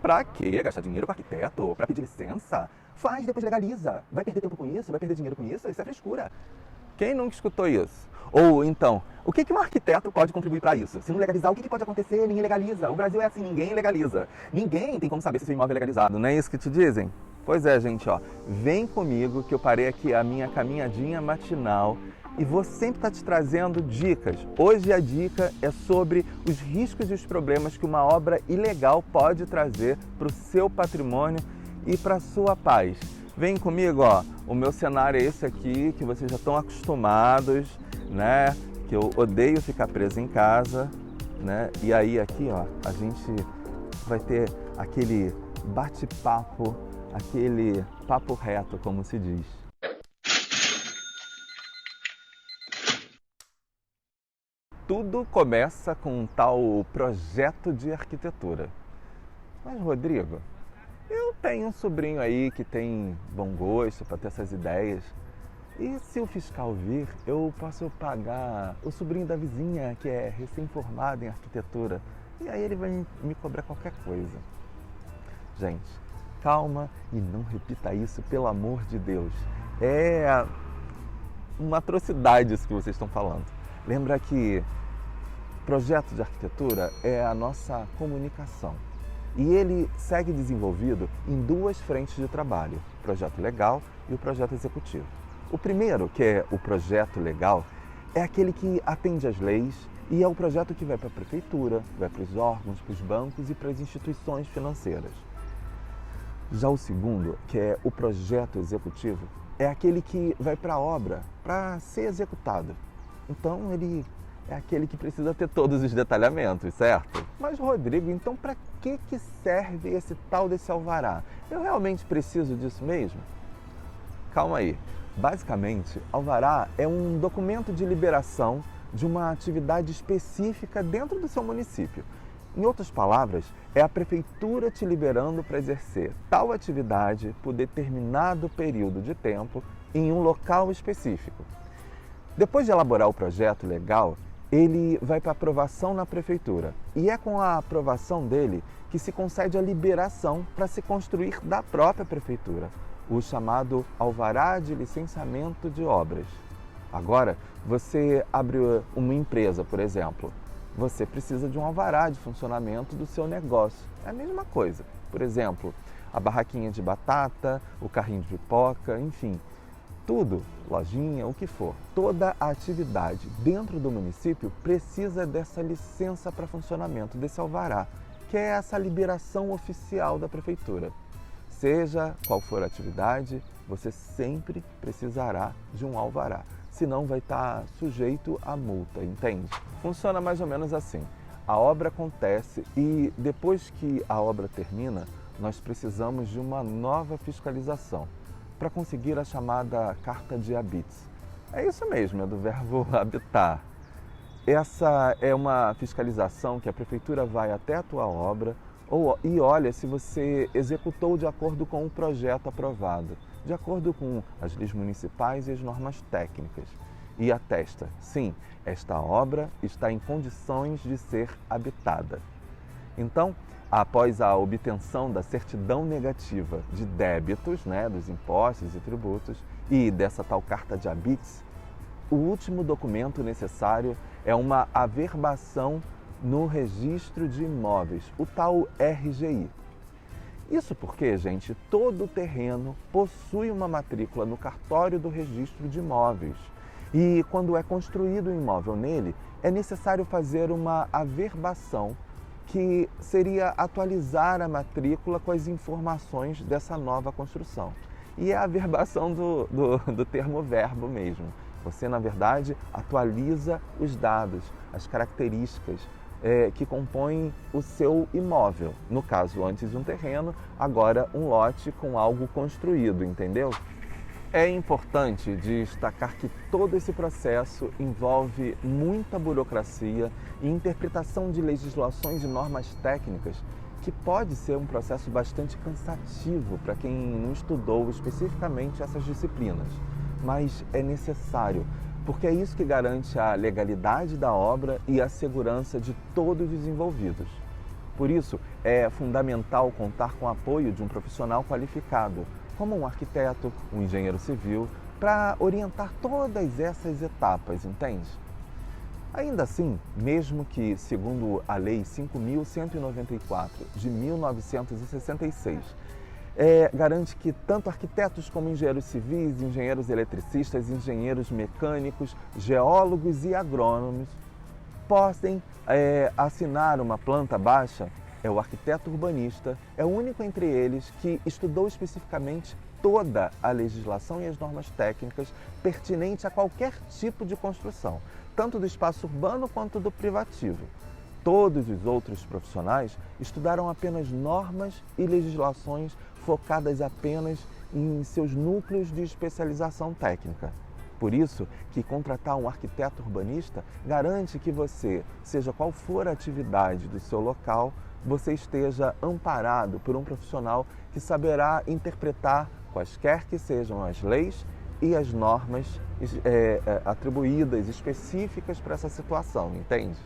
Pra quê? Gastar dinheiro com arquiteto? Pra pedir licença? Faz, depois legaliza. Vai perder tempo com isso? Vai perder dinheiro com isso? Isso é frescura. Quem nunca escutou isso? Ou então, o que um arquiteto pode contribuir para isso? Se não legalizar, o que pode acontecer? Ninguém legaliza. O Brasil é assim, ninguém legaliza. Ninguém tem como saber se seu imóvel é legalizado. Não é isso que te dizem? Pois é, gente, ó. Vem comigo que eu parei aqui a minha caminhadinha matinal e vou sempre estar te trazendo dicas. Hoje a dica é sobre os riscos e os problemas que uma obra ilegal pode trazer para o seu patrimônio e para a sua paz. Vem comigo, ó. O meu cenário é esse aqui, que vocês já estão acostumados, né? Que eu odeio ficar preso em casa, né? E aí aqui, ó, a gente vai ter aquele bate-papo, aquele papo reto, como se diz. Tudo começa com um tal projeto de arquitetura. Mas, Rodrigo, eu tenho um sobrinho aí que tem bom gosto para ter essas ideias. E se o fiscal vir, eu posso pagar o sobrinho da vizinha que é recém-formado em arquitetura. E aí ele vai me cobrar qualquer coisa. Gente, calma e não repita isso, pelo amor de Deus. É uma atrocidade isso que vocês estão falando. Lembra que projeto de arquitetura é a nossa comunicação. E ele segue desenvolvido em duas frentes de trabalho, o projeto legal e o projeto executivo. O primeiro, que é o projeto legal, é aquele que atende às leis e é o projeto que vai para a prefeitura, vai para os órgãos, para os bancos e para as instituições financeiras. Já o segundo, que é o projeto executivo, é aquele que vai para a obra, para ser executado. Então ele é aquele que precisa ter todos os detalhamentos, certo? Mas, Rodrigo, então para que serve esse tal desse alvará? Eu realmente preciso disso mesmo? Calma aí. Basicamente, alvará é um documento de liberação de uma atividade específica dentro do seu município. Em outras palavras, é a prefeitura te liberando para exercer tal atividade por determinado período de tempo em um local específico. Depois de elaborar o projeto legal, ele vai para aprovação na prefeitura e é com a aprovação dele que se concede a liberação para se construir da própria prefeitura, o chamado alvará de licenciamento de obras. Agora, você abre uma empresa, por exemplo, você precisa de um alvará de funcionamento do seu negócio. É a mesma coisa. Por exemplo, a barraquinha de batata, o carrinho de pipoca, enfim. Tudo, lojinha, o que for, toda a atividade dentro do município precisa dessa licença para funcionamento, desse alvará, que é essa liberação oficial da prefeitura. Seja qual for a atividade, você sempre precisará de um alvará, senão vai estar sujeito a multa, entende? Funciona mais ou menos assim. A obra acontece e depois que a obra termina, nós precisamos de uma nova fiscalização para conseguir a chamada carta de habites. É isso mesmo, é do verbo habitar. Essa é uma fiscalização que a prefeitura vai até a tua obra e olha se você executou de acordo com o projeto aprovado, de acordo com as leis municipais e as normas técnicas. E atesta, sim, esta obra está em condições de ser habitada. Então, após a obtenção da certidão negativa de débitos, dos impostos e tributos, e dessa tal carta de habites, o último documento necessário é uma averbação no registro de imóveis, o tal RGI. Isso porque, gente, todo terreno possui uma matrícula no cartório do registro de imóveis. E quando é construído um imóvel nele, é necessário fazer uma averbação, que seria atualizar a matrícula com as informações dessa nova construção. E é a averbação do termo verbo mesmo. Você, na verdade, atualiza os dados, as características que compõem o seu imóvel. No caso, antes um terreno, agora um lote com algo construído, entendeu? É importante destacar que todo esse processo envolve muita burocracia e interpretação de legislações e normas técnicas, que pode ser um processo bastante cansativo para quem não estudou especificamente essas disciplinas. Mas é necessário, porque é isso que garante a legalidade da obra e a segurança de todos os envolvidos. Por isso, é fundamental contar com o apoio de um profissional qualificado, como um arquiteto, um engenheiro civil, para orientar todas essas etapas, entende? Ainda assim, mesmo que, segundo a Lei 5.194 de 1966, garante que tanto arquitetos como engenheiros civis, engenheiros eletricistas, engenheiros mecânicos, geólogos e agrônomos podem assinar uma planta baixa, é o arquiteto urbanista, é o único entre eles que estudou especificamente toda a legislação e as normas técnicas pertinentes a qualquer tipo de construção, tanto do espaço urbano quanto do privativo. Todos os outros profissionais estudaram apenas normas e legislações focadas apenas em seus núcleos de especialização técnica. Por isso que contratar um arquiteto urbanista garante que você, seja qual for a atividade do seu local, você esteja amparado por um profissional que saberá interpretar quaisquer que sejam as leis e as normas atribuídas, específicas para essa situação, entende?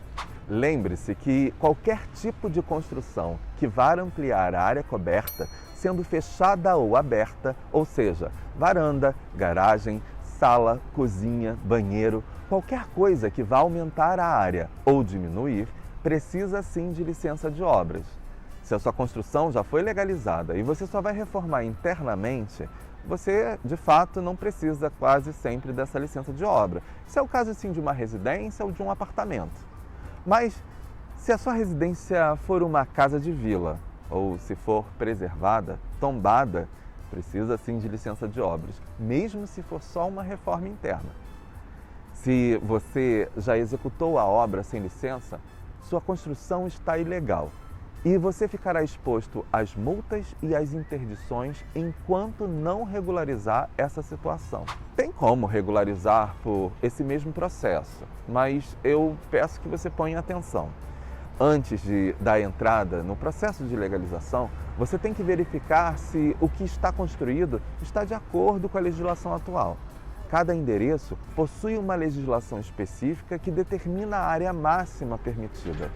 Lembre-se que qualquer tipo de construção que vá ampliar a área coberta, sendo fechada ou aberta, ou seja, varanda, garagem, sala, cozinha, banheiro, qualquer coisa que vá aumentar a área ou diminuir, precisa sim de licença de obras. Se a sua construção já foi legalizada e você só vai reformar internamente, você, de fato, não precisa quase sempre dessa licença de obra. Isso é o caso, sim, de uma residência ou de um apartamento. Mas, se a sua residência for uma casa de vila, ou se for preservada, tombada, precisa, sim, de licença de obras, mesmo se for só uma reforma interna. Se você já executou a obra sem licença, sua construção está ilegal. E você ficará exposto às multas e às interdições enquanto não regularizar essa situação. Tem como regularizar por esse mesmo processo, mas eu peço que você ponha atenção. Antes da entrada no processo de legalização, você tem que verificar se o que está construído está de acordo com a legislação atual. Cada endereço possui uma legislação específica que determina a área máxima permitida.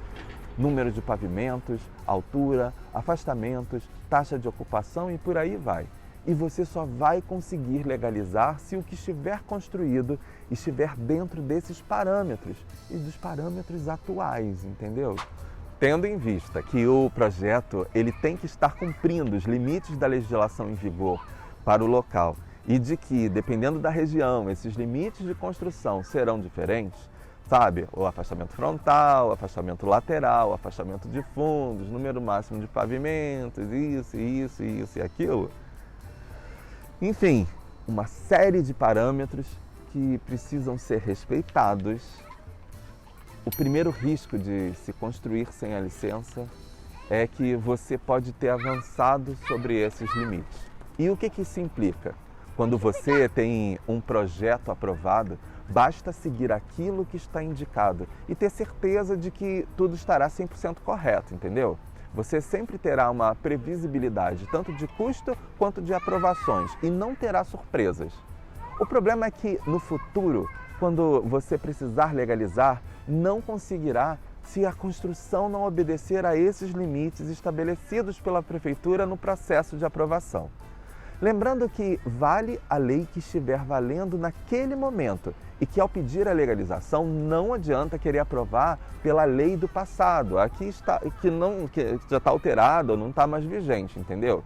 Número de pavimentos, altura, afastamentos, taxa de ocupação e por aí vai. E você só vai conseguir legalizar se o que estiver construído estiver dentro desses parâmetros e dos parâmetros atuais, entendeu? Tendo em vista que o projeto ele tem que estar cumprindo os limites da legislação em vigor para o local e de que, dependendo da região, esses limites de construção serão diferentes, sabe? O afastamento frontal, o afastamento lateral, o afastamento de fundos, número máximo de pavimentos, isso e aquilo. Enfim, uma série de parâmetros que precisam ser respeitados. O primeiro risco de se construir sem a licença é que você pode ter avançado sobre esses limites. E o que isso implica? Quando você tem um projeto aprovado, basta seguir aquilo que está indicado e ter certeza de que tudo estará 100% correto, entendeu? Você sempre terá uma previsibilidade tanto de custo quanto de aprovações e não terá surpresas. O problema é que no futuro, quando você precisar legalizar, não conseguirá se a construção não obedecer a esses limites estabelecidos pela prefeitura no processo de aprovação. Lembrando que vale a lei que estiver valendo naquele momento e que ao pedir a legalização não adianta querer aprovar pela lei do passado, aqui está, que já está alterada ou não está mais vigente, entendeu?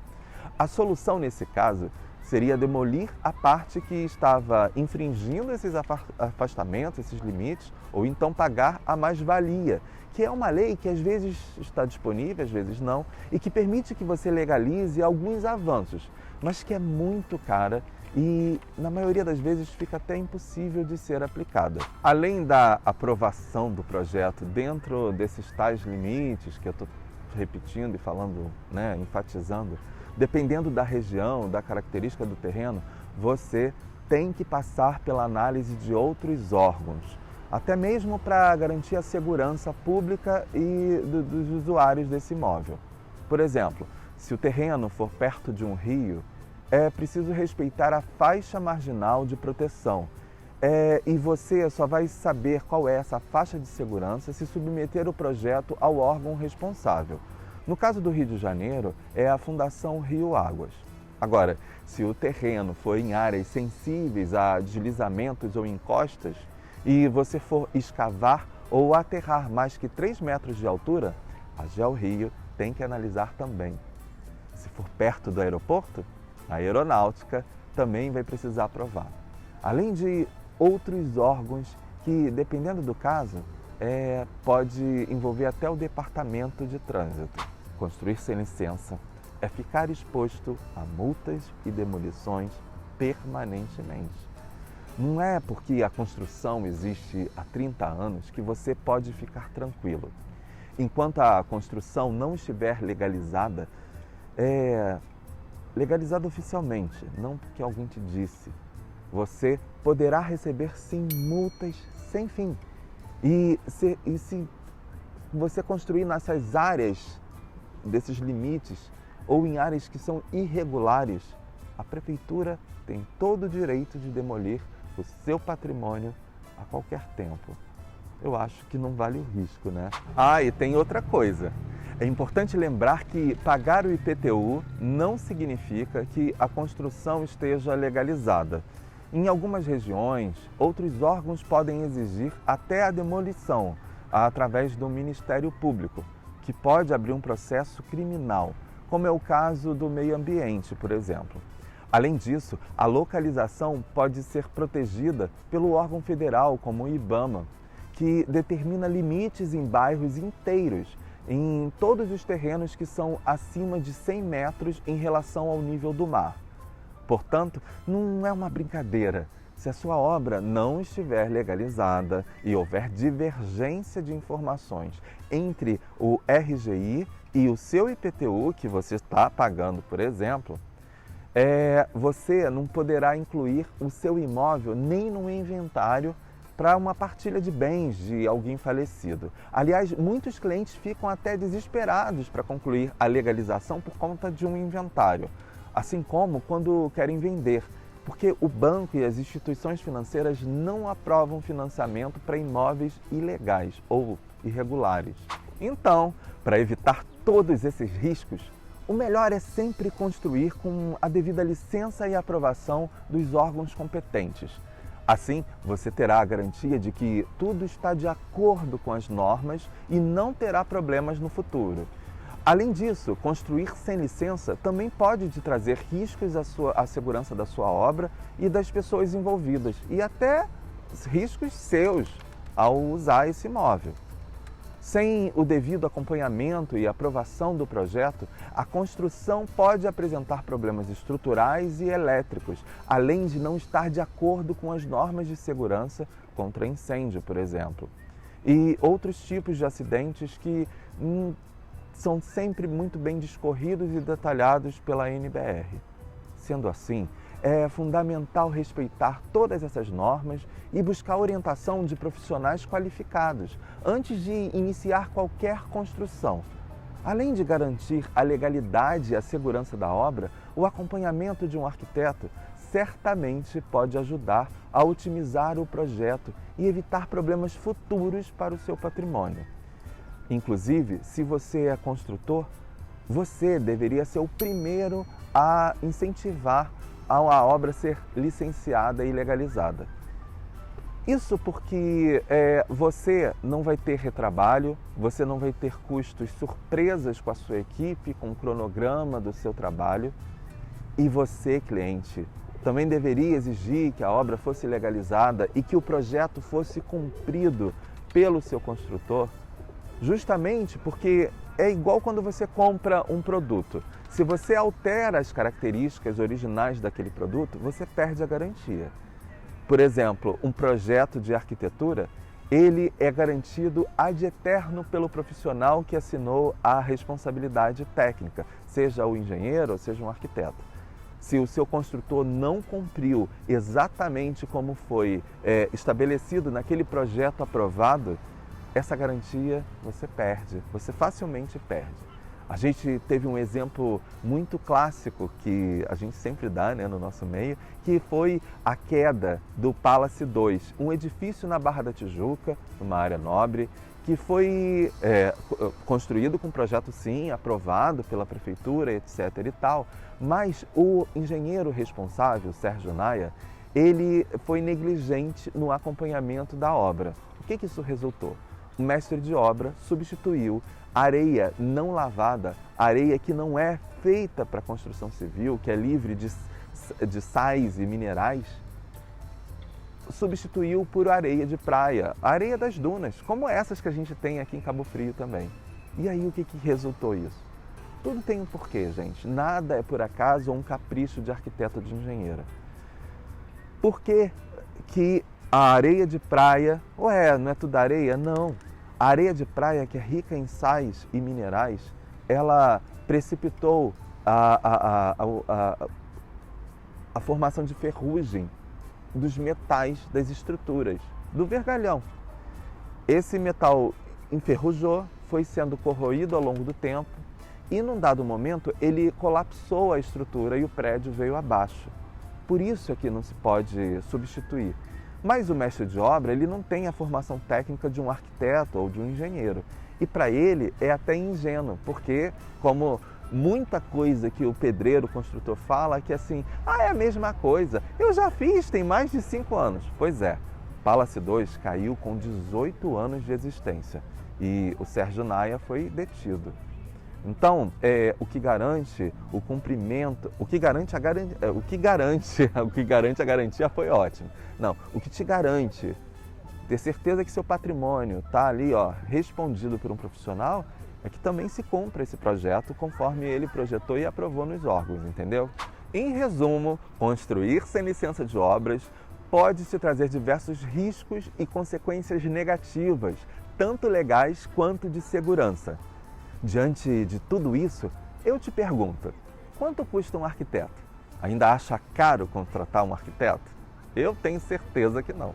A solução nesse caso seria demolir a parte que estava infringindo esses afastamentos, esses limites, ou então pagar a mais-valia, que é uma lei que às vezes está disponível, às vezes não, e que permite que você legalize alguns avanços, mas que é muito cara e, na maioria das vezes, fica até impossível de ser aplicada. Além da aprovação do projeto dentro desses tais limites que eu estou repetindo e falando, enfatizando, dependendo da região, da característica do terreno, você tem que passar pela análise de outros órgãos, até mesmo para garantir a segurança pública e dos usuários desse imóvel. Por exemplo, se o terreno for perto de um rio, é preciso respeitar a faixa marginal de proteção. E você só vai saber qual é essa faixa de segurança se submeter o projeto ao órgão responsável. No caso do Rio de Janeiro, é a Fundação Rio Águas. Agora, se o terreno for em áreas sensíveis a deslizamentos ou encostas e você for escavar ou aterrar mais que 3 metros de altura, a GeoRio tem que analisar também. Se for perto do aeroporto, a aeronáutica também vai precisar aprovar. Além de outros órgãos que, dependendo do caso, pode envolver até o departamento de trânsito. Construir sem licença é ficar exposto a multas e demolições permanentemente. Não é porque a construção existe há 30 anos que você pode ficar tranquilo. Enquanto a construção não estiver legalizada, legalizada oficialmente, não porque alguém te disse, você poderá receber sim multas sem fim. E se você construir nessas áreas, desses limites, ou em áreas que são irregulares, a prefeitura tem todo o direito de demolir o seu patrimônio a qualquer tempo. Eu acho que não vale o risco, né? E tem outra coisa. É importante lembrar que pagar o IPTU não significa que a construção esteja legalizada. Em algumas regiões, outros órgãos podem exigir até a demolição através do Ministério Público, que pode abrir um processo criminal, como é o caso do meio ambiente, por exemplo. Além disso, a localização pode ser protegida pelo órgão federal, como o IBAMA, que determina limites em bairros inteiros, em todos os terrenos que são acima de 100 metros em relação ao nível do mar. Portanto, não é uma brincadeira. Se a sua obra não estiver legalizada e houver divergência de informações entre o RGI e o seu IPTU, que você está pagando, por exemplo, você não poderá incluir o seu imóvel nem no inventário para uma partilha de bens de alguém falecido. Aliás, muitos clientes ficam até desesperados para concluir a legalização por conta de um inventário, assim como quando querem vender, porque o banco e as instituições financeiras não aprovam financiamento para imóveis ilegais ou irregulares. Então, para evitar todos esses riscos, o melhor é sempre construir com a devida licença e aprovação dos órgãos competentes. Assim, você terá a garantia de que tudo está de acordo com as normas e não terá problemas no futuro. Além disso, construir sem licença também pode te trazer riscos à segurança da sua obra e das pessoas envolvidas, e até riscos seus ao usar esse imóvel. Sem o devido acompanhamento e aprovação do projeto, a construção pode apresentar problemas estruturais e elétricos, além de não estar de acordo com as normas de segurança contra incêndio, por exemplo. E outros tipos de acidentes que são sempre muito bem discorridos e detalhados pela ANBR. Sendo assim, é fundamental respeitar todas essas normas e buscar orientação de profissionais qualificados antes de iniciar qualquer construção. Além de garantir a legalidade e a segurança da obra, o acompanhamento de um arquiteto certamente pode ajudar a otimizar o projeto e evitar problemas futuros para o seu patrimônio. Inclusive, se você é construtor, você deveria ser o primeiro a incentivar a obra ser licenciada e legalizada. Isso porque você não vai ter retrabalho, você não vai ter custos surpresas com a sua equipe, com o cronograma do seu trabalho. E você, cliente, também deveria exigir que a obra fosse legalizada e que o projeto fosse cumprido pelo seu construtor, justamente porque é igual quando você compra um produto. Se você altera as características originais daquele produto, você perde a garantia. Por exemplo, um projeto de arquitetura, ele é garantido ad eterno pelo profissional que assinou a responsabilidade técnica, seja o engenheiro ou seja um arquiteto. Se o seu construtor não cumpriu exatamente como foi estabelecido naquele projeto aprovado, essa garantia você perde, você facilmente perde. A gente teve um exemplo muito clássico que a gente sempre dá, no nosso meio, que foi a queda do Palace 2, um edifício na Barra da Tijuca, numa área nobre, que foi construído com projeto sim, aprovado pela prefeitura, etc. e tal, mas o engenheiro responsável, Sérgio Naia, ele foi negligente no acompanhamento da obra. O que isso resultou? O mestre de obra substituiu areia não lavada, areia que não é feita para construção civil, que é livre de sais e minerais, substituiu por areia de praia, areia das dunas, como essas que a gente tem aqui em Cabo Frio também. E aí o que resultou isso? Tudo tem um porquê, gente. Nada é por acaso ou um capricho de arquiteto ou de engenheiro. Por que a areia de praia, não é tudo areia? Não. A areia de praia, que é rica em sais e minerais, ela precipitou a formação de ferrugem dos metais das estruturas, do vergalhão. Esse metal enferrujou, foi sendo corroído ao longo do tempo e, num dado momento, ele colapsou a estrutura e o prédio veio abaixo. Por isso é que não se pode substituir. Mas o mestre de obra, ele não tem a formação técnica de um arquiteto ou de um engenheiro. E para ele é até ingênuo, porque, como muita coisa que o pedreiro, o construtor fala, que assim, é a mesma coisa, eu já fiz, tem mais de 5 anos. Pois é, Palace 2 caiu com 18 anos de existência e o Sérgio Naia foi detido. Então, o que garante o cumprimento, o que garante a garantia foi ótimo. Não, o que te garante ter certeza que seu patrimônio está ali, respondido por um profissional, é que também se cumpra esse projeto conforme ele projetou e aprovou nos órgãos, entendeu? Em resumo, construir sem licença de obras pode te trazer diversos riscos e consequências negativas, tanto legais quanto de segurança. Diante de tudo isso, eu te pergunto, quanto custa um arquiteto? Ainda acha caro contratar um arquiteto? Eu tenho certeza que não.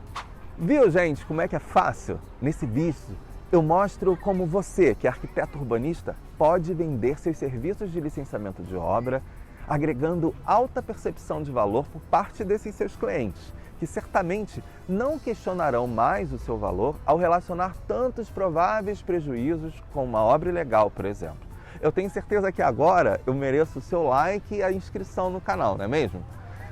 Viu, gente, como é que é fácil? Nesse vídeo, eu mostro como você, que é arquiteto urbanista, pode vender seus serviços de licenciamento de obra, agregando alta percepção de valor por parte desses seus clientes, que certamente não questionarão mais o seu valor ao relacionar tantos prováveis prejuízos com uma obra ilegal, por exemplo. Eu tenho certeza que agora eu mereço o seu like e a inscrição no canal, não é mesmo?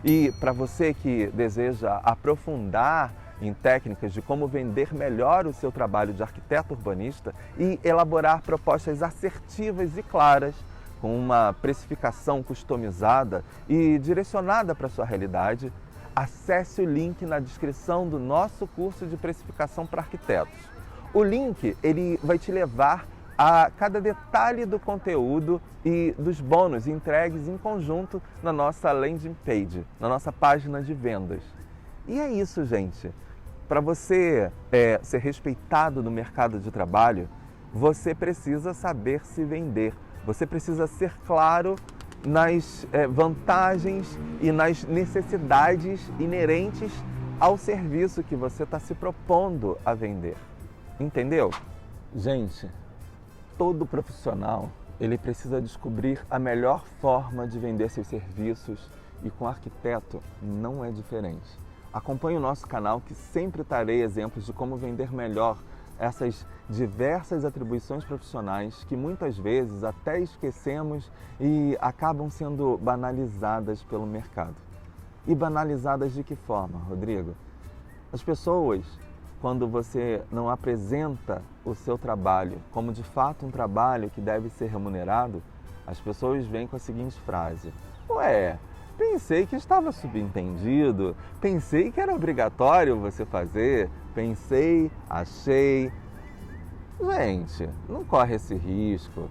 E para você que deseja aprofundar em técnicas de como vender melhor o seu trabalho de arquiteto urbanista e elaborar propostas assertivas e claras, com uma precificação customizada e direcionada para a sua realidade, acesse o link na descrição do nosso curso de precificação para arquitetos. O link ele vai te levar a cada detalhe do conteúdo e dos bônus entregues em conjunto na nossa landing page, na nossa página de vendas. E é isso, gente. Para você ser respeitado no mercado de trabalho, você precisa saber se vender. Você precisa ser claro nas vantagens e nas necessidades inerentes ao serviço que você está se propondo a vender. Entendeu? Gente, todo profissional ele precisa descobrir a melhor forma de vender seus serviços e com arquiteto não é diferente. Acompanhe o nosso canal que sempre trarei exemplos de como vender melhor essas diversas atribuições profissionais que muitas vezes até esquecemos e acabam sendo banalizadas pelo mercado. E banalizadas de que forma, Rodrigo? As pessoas, quando você não apresenta o seu trabalho como de fato um trabalho que deve ser remunerado, as pessoas vêm com a seguinte frase: pensei que estava subentendido, pensei que era obrigatório você fazer, achei. Gente, não corre esse risco.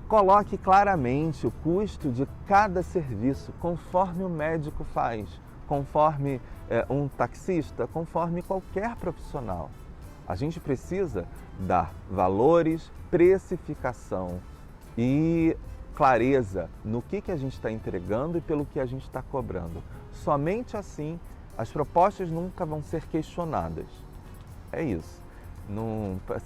Coloque claramente o custo de cada serviço, conforme o médico faz, conforme um taxista, conforme qualquer profissional. A gente precisa dar valores, precificação e clareza no que a gente está entregando e pelo que a gente está cobrando. Somente assim as propostas nunca vão ser questionadas. É isso.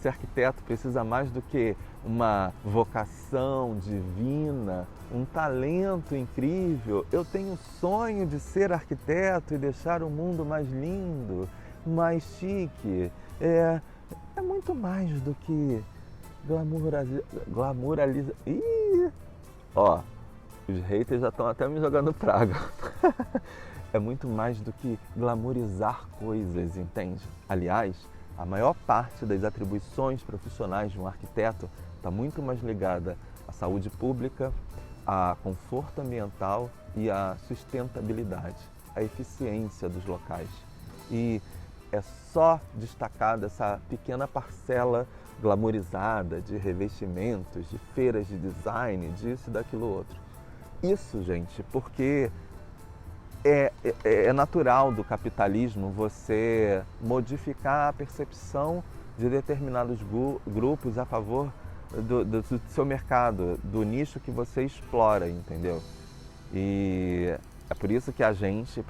Ser arquiteto precisa mais do que uma vocação divina, um talento incrível. Eu tenho sonho de ser arquiteto e deixar o mundo mais lindo, mais chique. é muito mais do que glamouraliza. Ih! Ó, os haters já estão até me jogando praga. É muito mais do que glamourizar coisas, entende? Aliás, a maior parte das atribuições profissionais de um arquiteto está muito mais ligada à saúde pública, a conforto ambiental e à sustentabilidade, à eficiência dos locais. E é só destacada essa pequena parcela glamourizada de revestimentos, de feiras de design, disso e daquilo outro. Isso, gente, porque é natural do capitalismo você modificar a percepção de determinados grupos a favor do seu mercado, do nicho que você explora, entendeu? E é por isso que a gente,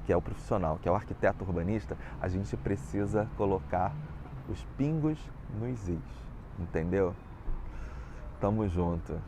que é o profissional, que é o arquiteto urbanista, a gente precisa colocar os pingos nos is, entendeu? Tamo junto.